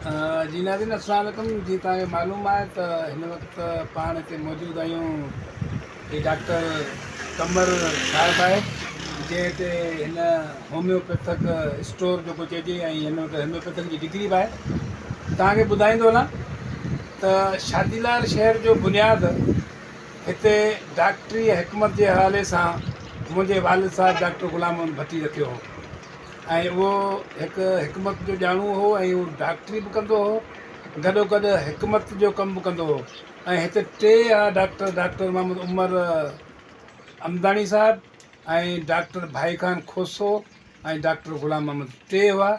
जी नाज़रीन अस्सलाम वालेकुम। जी तव्हांखे मालूम आहे त हिन वक़्तु पाण हिते मौजूदु आहियूं। ही डॉक्टर कमर साहिबु आहे जंहिं हिते हिन होम्योपैथिक स्टोर जेको चइजे ऐं हिन वटि होम्योपैथिक जी डिग्री बि आहे। तव्हांखे ॿुधाईंदो हलां त शादीलाल शहर जो बुनियादु हिते डॉक्टरी हिकमत जे हवाले सां मुंहिंजे वालिद साहिबु डॉक्टर ग़ुलाम मोहम्मद भट्टी रखियो हो ऐं उहो हिकु हिकमत जो ॼाणू हो ऐं उहो डॉक्टरी बि कंदो हो, गॾोगॾु हिकमत जो कमु बि कंदो हो। ऐं हिते टे डॉक्टर मोहम्मद उमर अमदानी साहिबु ऐं डॉक्टर भाई खान खोसो ऐं डॉक्टर ग़ुलाम मोहम्मद टे हुआ,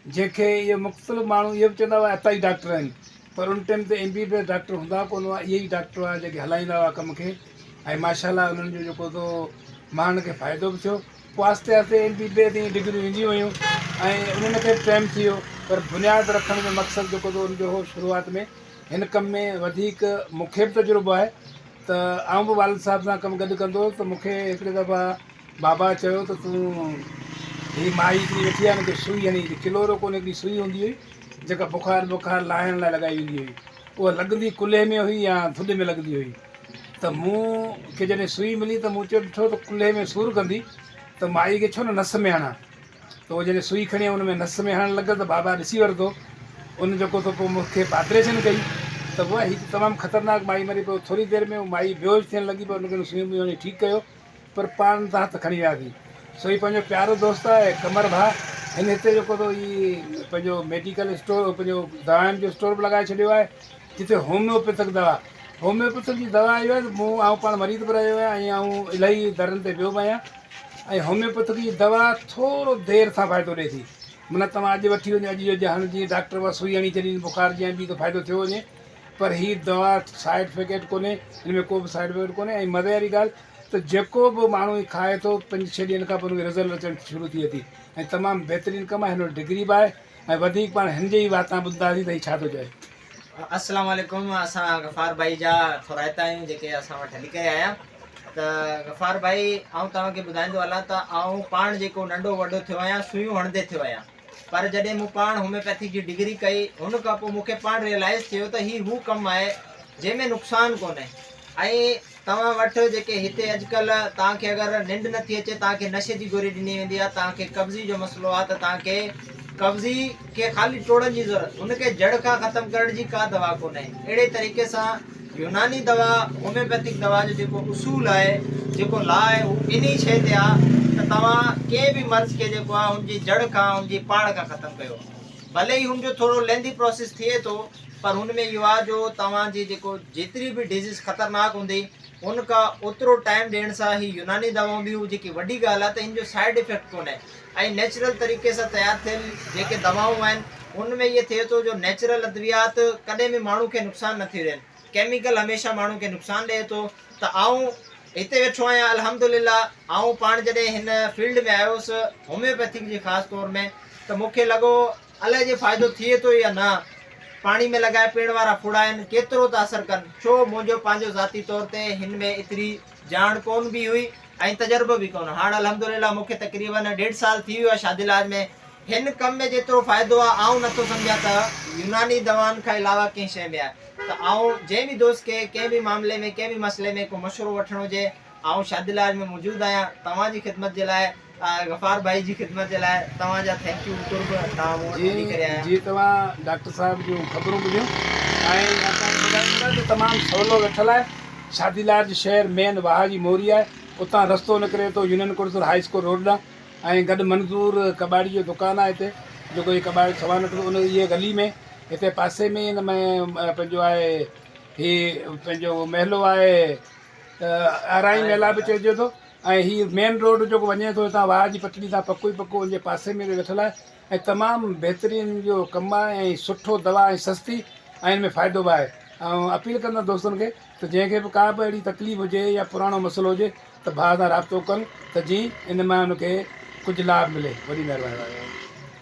जंहिंखे इहे मुख़्तलिफ़ माण्हू इहे बि चवंदा हुआ अता ई डॉक्टर आहिनि, पर उन टाइम ते MBBS डॉक्टर हूंदा कोन हुआ। इहे ई डॉक्टर हुआ जेके हलाईंदा हुआ कम खे ऐं माशाल्लाह उन्हनि जो जेको तो माण्हुनि खे फ़ाइदो बि थियो। पोइ आहिस्ते आहिस्ते MBBS जी डिग्रियूं ईंदियूं वयूं ऐं उन्हनि खे बि टाइम थी वियो, पर बुनियादु रखण जो मक़सदु जेको तो उनजो हो शुरूआति में हिन कम में वधीक मूंखे बि तजुर्बो आहे त आउं बि वालिद साहिब सां कमु गॾु कंदो हुउसि। त मूंखे हिकिड़े दफ़ा बाबा चयो त तूं ही माई हिकिड़ी वेठी आहे हुनखे सुई हणी, किलोरो कोन हिकिड़ी सुई हूंदी हुई जेका बुखार लाहिण लाइ लॻाई वेंदी हुई, उहा लॻंदी कुल्हे में हुई या थुल्हे में लॻंदी हुई। त मूंखे जॾहिं सुई मिली त मूं चयो ॾिठो त कुल्हे में सूरु कंदी त माई खे छो न नस में हणां। त उहो जॾहिं सुई खणी हुन में नस में हणणु लॻो त बाबा ॾिसी वरितो, उन जेको त पोइ मूंखे ऑपरेशन कई त पोइ हीअ तमामु ख़तरनाक माई मरी। पोइ थोरी देरि में उहा माई बेहोश थियणु लॻी, पर हुनखे सुई में वञी ठीकु कयो, पर पाण त हथु खणी वियासीं। सो ही पंहिंजो प्यारो दोस्त आहे कमर भाउ, हिन हिते जेको तो ही पंहिंजो मेडिकल स्टोर पंहिंजो दवाउनि जो स्टोर बि लॻाए छॾियो आहे, जिते होम्योपैथिक जी दवा इहो आहे त मूं पाण मरीज़ बि रहियो आहियां ऐं आउं इलाही दरनि ते वियो बि आहियां। ऐं होम्योपैथिक जी दवा थोरो देरि सां फ़ाइदो ॾिए थी, माना तव्हां अॼु वठी वञो, अॼु जो हाणे जीअं डॉक्टर उहा सुई हणी छॾी बुखार जी ऐं ॿी त फ़ाइदो थियो वञे, पर हीअ दवा साइड इफेक्ट कोन्हे, हिन में को बि साइड इफेक्ट कोन्हे। ऐं मज़े वारी ॻाल्हि त जेको बि माण्हू ही खाए थो 5-6 ॾींहंनि खां पोइ हुनखे रिज़ल्ट अचणु शुरू थिए थी ऐं तमामु बहितरीनु कमु आहे। हिन वटि डिग्री बि आहे ऐं वधीक पाण हिन जे ई वात ॿुधंदासीं त हीउ छा थो चए। अस्सलाम वालेकुम। असां गफ़ार भाई जा थोराइता आहियूं जेके असां वटि हली करे आया। त गफ़ार भाई आउं तव्हांखे ॿुधाईंदो हलां त आउं पाण जेको नंढो वॾो थियो आहियां सुयूं हणंदे थियो आहियां, पर जॾहिं मूं पाण होम्योपैथिक जी डिग्री कई हुन खां पोइ मूंखे पाण रियलाइज़ थियो त हीउ हू कमु आहे जंहिंमें नुक़सानु कोन्हे। ऐं तव्हां वटि जेके हिते अॼुकल्ह तव्हांखे अगरि निंड नथी अचे तव्हांखे नशे जी गोरी ॾिनी वेंदी आहे, तव्हांखे कब्ज़ी जो मसइलो आहे त तव्हांखे कब्ज़ी खे ख़ाली टोड़नि जी ज़रूरत, हुनखे जड़ खां ख़तमु करण जी का दवा कोन्हे। अहिड़े तरीक़े सां यूनानी दवा होम्योपैथिक दवा जो जेको उसूल आहे, जेको ला आहे, उहो इन ई शइ ते आहे त तव्हां कंहिं बि मर्ज़ खे जेको आहे हुनजी जड़ खां हुनजी पाण खां ख़तमु कयो। भले ई हुनजो थोरो लेंदी प्रोसेस थिए थो, पर हुन में इहो आहे जो तव्हांजी जेको जेतिरी बि डिज़ीज़ ख़तरनाक हूंदी उन खां ओतिरो टाइम ॾियण सां ही यूनानी दवाऊं बि जेकी वॾी ॻाल्हि आहे त हिन जो साइड इफेक्ट कोन्हे। ऐं नेचुरल तरीक़े सां तयारु थियल जेके दवाऊं आहिनि उनमें इहे थिए थो जो नेचुरल अद्वियात कॾहिं बि माण्हू खे नुक़सानु नथी ॾियनि, केमिकल हमेशह माण्हू खे नुक़सानु ॾिए थो। त आउं हिते वेठो आहियां अल्हम्दुलिल्लाह। आउं पाण जॾहिं हिन फील्ड में आयुसि होम्योपैथिक जी ख़ासि तौर में, त मूंखे लॻो अलाए जे फ़ाइदो थिए थो या न। पाणी में लॻाए पीअण वारा फुड़ा आहिनि, केतिरो था असरु कनि, छो मुंहिंजो पंहिंजो ज़ाती तौर ते हिन में एतिरी ॼाण कोन बि हुई ऐं तजुर्बो बि कोन। हाणे अल्हम्दुलिल्लाह मूंखे तक़रीबन 1.5 साल थी वियो आहे शादीलाज में। हिन कम में जेतिरो फ़ाइदो आहे आउं नथो सम्झां त यूनानी दवाउनि खां अलावा कंहिं शइ में आहे। त आउं जंहिं बि दोस्त खे कंहिं बि मामले में कंहिं बि मसइले में को मशवरो वठिणो हुजे, आउं शादीलाज में मौजूदु आहियां तव्हांजी ख़िदमत जे लाइ, गफ़ार भाई जी ख़िदमत जे लाइ। तव्हांजा थैंक यू कुर्ब, तव्हां मूं वटि हली करे आया। जी तव्हां डॉक्टर साहिब जूं ख़बरूं ॿुधियूं ऐं असांखे ॿुधाईंदा त तमामु सवलो वेठल आहे। शादीलाज शहर मेन वाह जी मोरी आहे, उतां रस्तो निकिरे थो यूनियन कुर्सर हाई स्कूल रोड ॾांहुं ऐं गॾु मंज़ूर कबाड़ी जो दुकानु आहे हिते, जेको इहे कबाड़ी सवा निकिरो उन इहे गली में हिते पासे में हिन में पंहिंजो आहे हीअ पंहिंजो महलो आहे आराई मेला बि चइजे थो। ऐं हीअ मेन रोड जेको वञे थो हितां वाह जी पटड़ी तां पको ई पको हुनजे पासे में वेठल आहे ऐं तमामु बहितरीनु जो कमु आहे ऐं सुठो दवा ऐं सस्ती ऐं हिन में फ़ाइदो बि आहे। ऐं अपील कंदा दोस्तनि खे त जंहिंखे बि का बि अहिड़ी तकलीफ़ हुजे या पुराणो मसइलो हुजे त भाउ सां राब्तो कनि त जीअं इन मां हुनखे कुझु लाभ मिले। वॾी महिरबानी।